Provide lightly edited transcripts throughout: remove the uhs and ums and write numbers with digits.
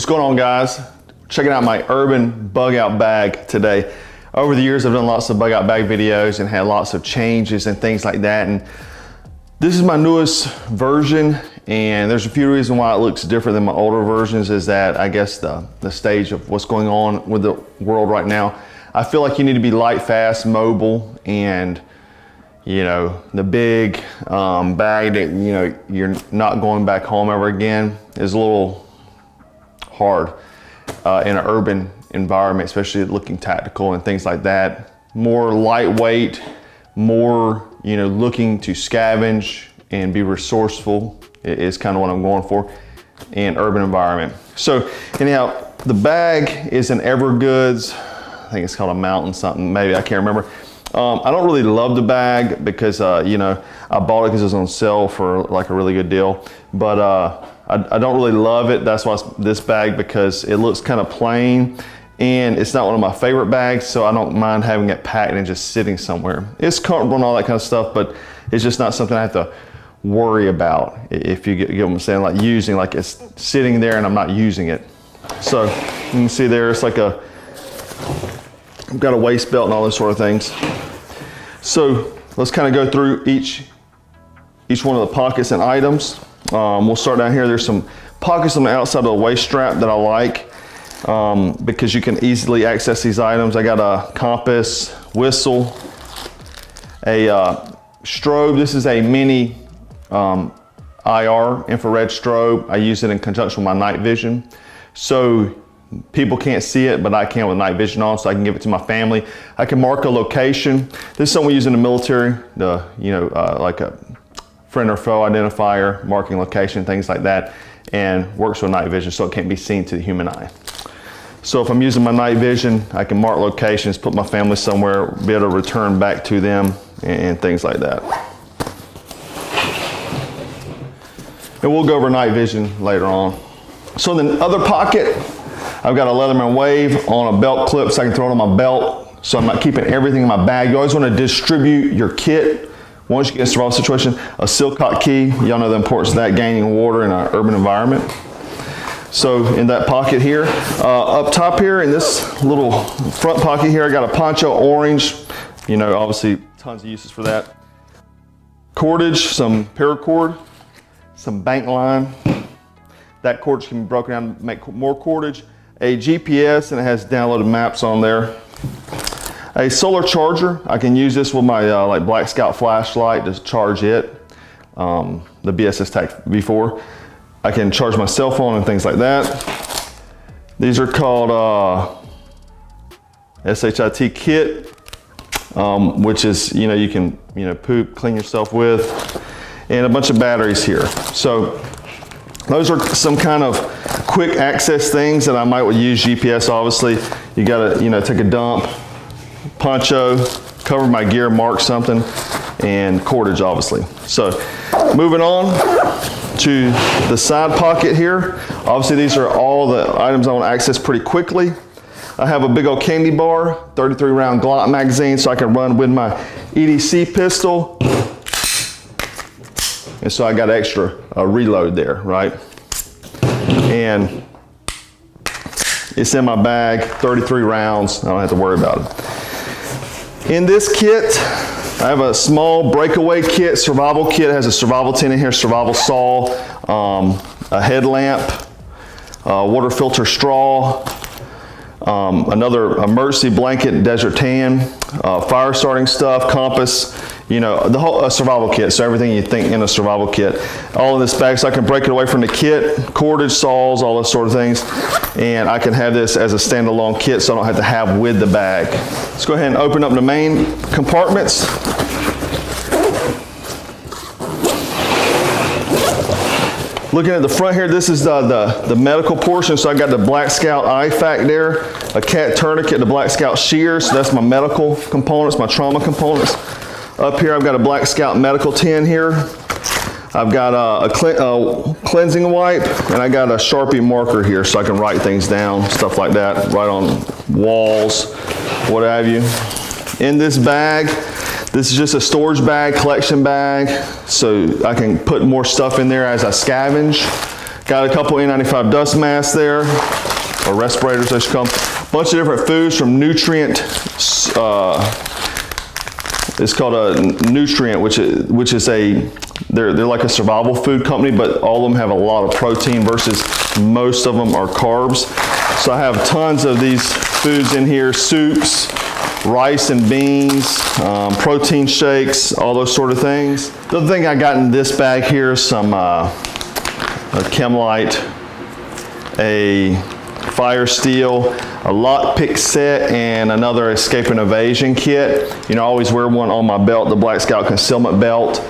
What's going on, guys? Checking out my Urban Bugout Bag today. Over the years, I've done lots of Bugout Bag videos and had lots of changes and things like that. And this is my newest version, and there's a few reasons why it looks different than my older versions. Is that I guess the stage of what's going on with the world right now. I feel like you need to be light, fast, mobile, and you know, the big bag that you're not going back home ever again is a little hard in an urban environment, especially looking tactical and things like that. More lightweight, more looking to scavenge and be resourceful is kind of what I'm going for in urban environment. So anyhow, the bag is an Evergoods. I think it's called a Mountain something, maybe, I can't remember. I don't really love the bag because I bought it because it was on sale for like a really good deal, but I don't really love it. That's why it's this bag, because it looks kind of plain and it's not one of my favorite bags, so I don't mind having it packed and just sitting somewhere. It's comfortable and all that kind of stuff, but it's just not something I have to worry about, if you get what I'm saying, like using, like it's sitting there and I'm not using it. So you can see there, it's like I've got a waist belt and all those sort of things. So let's kind of go through each one of the pockets and items. We'll start down here. There's some pockets on the outside of the waist strap that I like because you can easily access these items. I got a compass, whistle, a strobe. This is a mini IR infrared strobe. I use it in conjunction with my night vision. So people can't see it, but I can with night vision on, so I can give it to my family. I can mark a location. This is something we use in the military, like a friend or foe identifier, marking location, things like that, and works with night vision, so it can't be seen to the human eye. So if I'm using my night vision, I can mark locations, put my family somewhere, be able to return back to them, and things like that. And we'll go over night vision later on. So in the other pocket, I've got a Leatherman Wave on a belt clip, so I can throw it on my belt, so I'm not keeping everything in my bag. You always want to distribute your kit. Once you get in a survival situation, a Silcock key, y'all know the importance of that, gaining water in an urban environment. So in that pocket here, up top here in this little front pocket here, I got a poncho orange, obviously tons of uses for that. Cordage, some paracord, some bank line. That cordage can be broken down to make more cordage. A GPS, and it has downloaded maps on there. A solar charger. I can use this with my like Black Scout flashlight to charge it. The BSS Tac V4. I can charge my cell phone and things like that. These are called SHIT kit, which is you can poop, clean yourself with, and a bunch of batteries here. So those are some kind of quick access things that I might use. GPS, obviously. You gotta take a dump. Poncho, cover my gear, mark something, and cordage, obviously. So moving on to the side pocket here. Obviously these are all the items I want to access pretty quickly. I have a big old candy bar, 33 round Glock magazine, so I can run with my EDC pistol. And so I got extra reload there, right? And it's in my bag, 33 rounds. I don't have to worry about it. In this kit, I have a small breakaway kit, survival kit. It has a survival tin in here, survival saw, a headlamp, water filter straw, another emergency blanket, desert tan, fire starting stuff, compass, the whole survival kit. So everything you think in a survival kit, all in this bag, so I can break it away from the kit, cordage, saws, all those sort of things. And I can have this as a standalone kit, so I don't have to have with the bag. Let's go ahead and open up the main compartments. Looking at the front here, this is the medical portion. So I got the Black Scout IFAC there, a cat tourniquet, the Black Scout shears. So that's my medical components, my trauma components. Up here, I've got a Black Scout medical tin here. I've got a cleansing wipe, and I got a Sharpie marker here so I can write things down, stuff like that, write on walls, what have you. In this bag, this is just a storage bag, collection bag, so I can put more stuff in there as I scavenge. Got a couple N95 dust masks there, or respirators they should call them. Bunch of different foods from Nutrient. It's called a Nutrient, which is they're like a survival food company, but all of them have a lot of protein versus most of them are carbs. So I have tons of these foods in here, soups, rice and beans, protein shakes, all those sort of things. The other thing I got in this bag here is some a Chemlite, a fire steel, a lockpick set, and another escape and evasion kit. You know, I always wear one on my belt, the Black Scout concealment belt,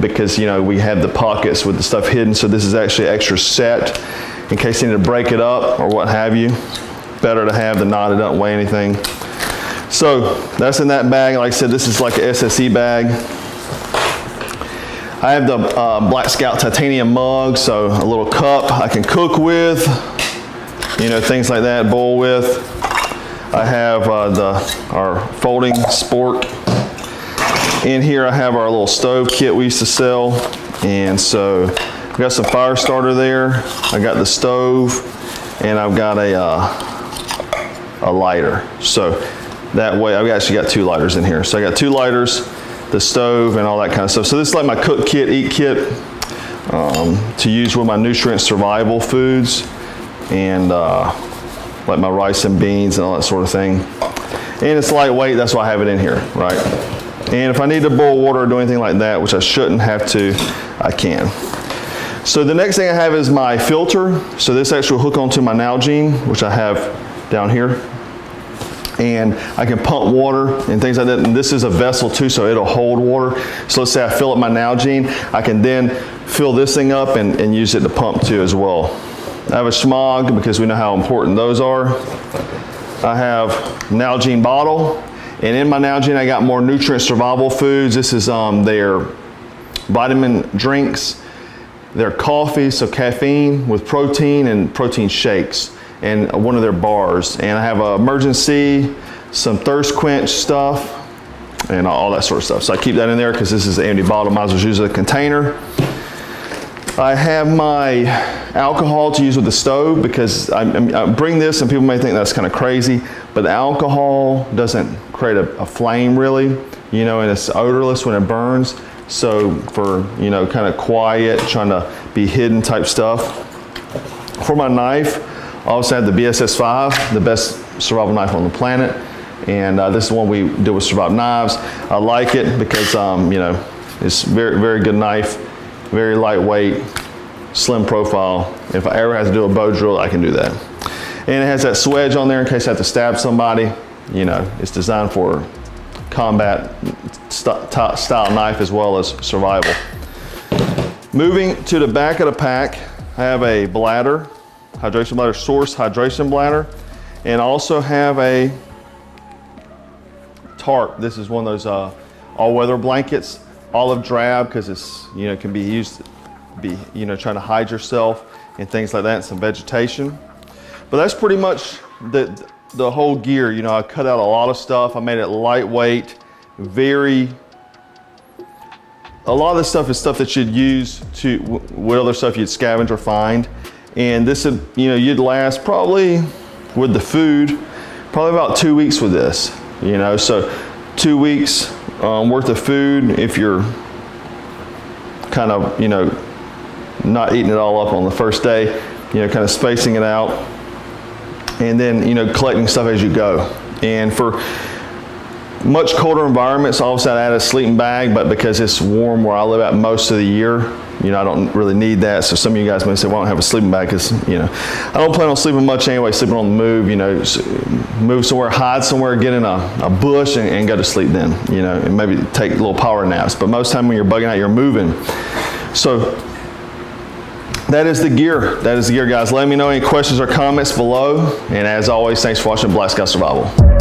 because you know we have the pockets with the stuff hidden. So this is actually an extra set in case you need to break it up or what have you. Better to have than not. It doesn't weigh anything. So that's in that bag. Like I said, this is like an SSE bag. I have the Black Scout titanium mug, so a little cup I can cook with, you know, things like that, bowl with. I have our folding spork. In here I have our little stove kit we used to sell, and so I've got some fire starter there. I got the stove, and I've got a lighter. So that way I've actually got 2 lighters in here. So I got 2 lighters, the stove, and all that kind of stuff. So this is like my cook kit, eat kit, to use with my nutrient survival foods, and like my rice and beans and all that sort of thing. And it's lightweight, that's why I have it in here, right? And if I need to boil water or do anything like that, which I shouldn't have to, I can. So the next thing I have is my filter. So this actually will hook onto my Nalgene, which I have down here. And I can pump water and things like that. And this is a vessel too, so it'll hold water. So let's say I fill up my Nalgene, I can then fill this thing up and use it to pump too as well. I have a Schmog because we know how important those are. I have Nalgene bottle. And in my Nalgene, I got more nutrient survival foods. This is their vitamin drinks, their coffee, so caffeine with protein, and protein shakes, and one of their bars. And I have emergency, some thirst quench stuff, and all that sort of stuff. So I keep that in there because this is an empty bottle. Might as well use a container. I have my alcohol to use with the stove because I bring this and people may think that's kind of crazy, but the alcohol doesn't create a flame really, you know, and it's odorless when it burns. So for, you know, kind of quiet, trying to be hidden type stuff. For my knife, I also have the BSS-5, the best survival knife on the planet. And this is one we do with Survival Knives. I like it because, you know, it's very, very good knife. Very lightweight, slim profile. If I ever have to do a bow drill, I can do that. And it has that swedge on there in case I have to stab somebody. You know, it's designed for combat style knife as well as survival. Moving to the back of the pack, I have a bladder, hydration bladder, Source hydration bladder, and also have a tarp. This is one of those all-weather blankets. Olive drab because it's, you know, can be used to be, you know, trying to hide yourself and things like that, and some vegetation. But that's pretty much the whole gear. You know, I cut out a lot of stuff. I made it lightweight, a lot of this stuff is stuff that you'd use to, what other stuff you'd scavenge or find. And this would, you know, you'd last probably with the food, probably about 2 weeks with this, you know, so 2 weeks worth of food if you're kind of, you know, not eating it all up on the first day, you know, kind of spacing it out, and then, you know, collecting stuff as you go. And for much colder environments, obviously I add a sleeping bag, but because it's warm where I live at most of the year, you know, I don't really need that. So some of you guys may say, well, I don't have a sleeping bag because, you know, I don't plan on sleeping much anyway, sleeping on the move, you know, move somewhere, hide somewhere, get in a bush and go to sleep then, you know, and maybe take little power naps. But most time when you're bugging out, you're moving. So that is the gear. That is the gear, guys. Let me know any questions or comments below. And as always, thanks for watching Black Scout Survival.